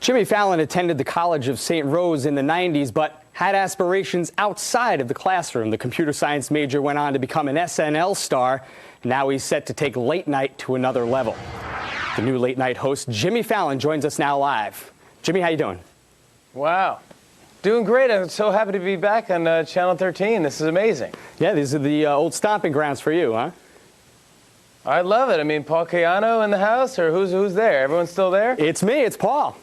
Jimmy Fallon attended the College of St. Rose in the 90s, but had aspirations outside of the classroom. The computer science major went on to become an SNL star. Now he's set to take late night to another level. The new late night host, Jimmy Fallon, joins us now live. Jimmy, how you doing? Wow. Doing great. I'm so happy to be back on Channel 13. This is amazing. Yeah, these are the old stomping grounds for you, huh? I love it. I mean, Paul Caiano in the house, or who's there? Everyone's still there? It's me. It's Paul.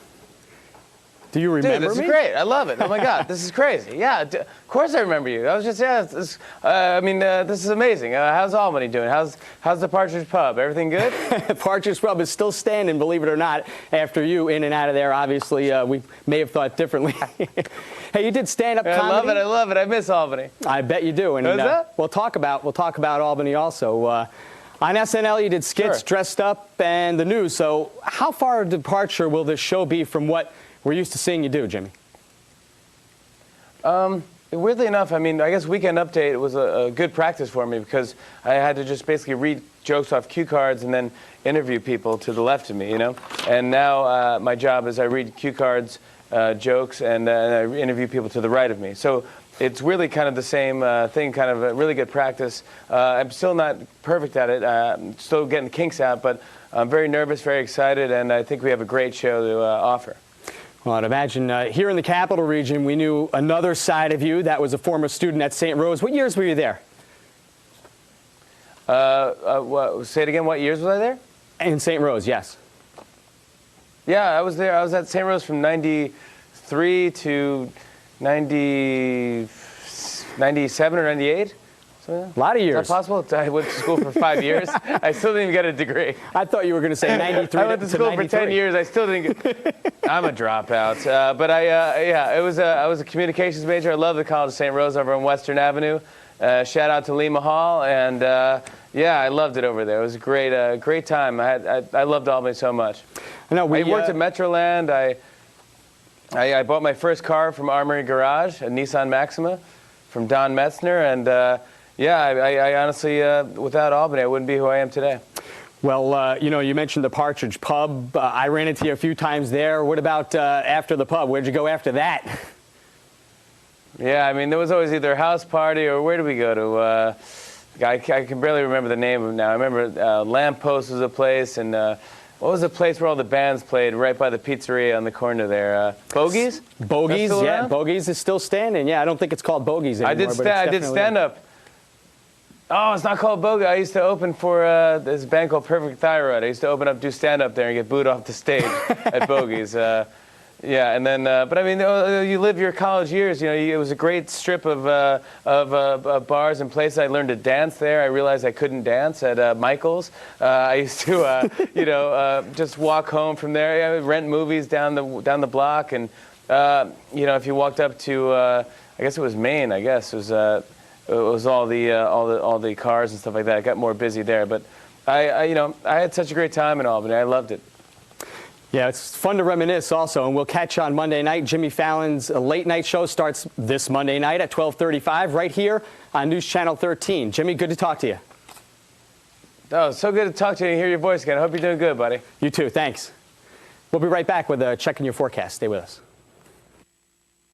Do you remember me? Dude, this is great. I love it. Oh, my God. This is crazy. Yeah, of course I remember you. I was just, this is amazing. How's Albany doing? How's the Partridge Pub? Everything good? Partridge Pub is still standing, believe it or not, after you in and out of there. Obviously, we may have thought differently. Hey, you did stand-up comedy. I love it. I miss Albany. I bet you do. And we'll talk about Albany also. On SNL, you did skits, Dressed Up, and the news. So how far a departure will this show be from what we're used to seeing you do, Jimmy? Weirdly enough, I mean, I guess Weekend Update was a good practice for me because I had to just basically read jokes off cue cards and then interview people to the left of me, you know? And now my job is I read cue cards, jokes, and I interview people to the right of me. So it's really kind of the same thing, kind of a really good practice. I'm still not perfect at it. I'm still getting the kinks out, but I'm very nervous, very excited, and I think we have a great show to offer. Well, I'd imagine here in the Capital Region, we knew another side of you. That was a former student at St. Rose. What years were you there? Say it again. What years was I there? In St. Rose, yes. Yeah, I was there. I was at St. Rose from 93 to 97 or 98. A lot of years. Is that possible? I went to school for 5 years. I still didn't even get a degree. I thought you were going to say 93 I went to school for 10 years. I still didn't get... I'm a dropout. But I was a communications major. I love the College of St. Rose over on Western Avenue. Shout out to Lima Hall. And yeah, I loved it over there. It was a great time. I loved Albany so much. I worked at Metroland. I bought my first car from Armory Garage, a Nissan Maxima, from Don Metzner, and yeah, I honestly, without Albany, I wouldn't be who I am today. Well, you mentioned the Partridge Pub. I ran into you a few times there. What about after the pub? Where'd you go after that? Yeah, I mean, there was always either a house party or where did we go to? I can barely remember the name of it now. I remember Lamppost was a place, and what was the place where all the bands played right by the pizzeria on the corner there? Bogies? Bogies, yeah. Bogies is still standing. Yeah, I don't think it's called Bogies anymore. I did stand-up. Oh, it's not called Bogie. I used to open for this band called Perfect Thyroid. I used to do stand-up there and get booed off the stage at Bogies. Yeah, and then, but I mean, you live your college years. You know, it was a great strip of bars and places. I learned to dance there. I realized I couldn't dance at Michael's. I used to, just walk home from there. I would rent movies down the block, and if you walked up to, I guess it was Maine. I guess it was all the cars and stuff like that. It got more busy there, but I had such a great time in Albany. I loved it. Yeah, it's fun to reminisce also, and we'll catch you on Monday night. Jimmy Fallon's late night show starts this Monday night at 12:35 right here on News Channel 13. Jimmy, good to talk to you. Oh, so good to talk to you and hear your voice again. I hope you're doing good, buddy. You too. Thanks. We'll be right back with Checking Your Forecast. Stay with us.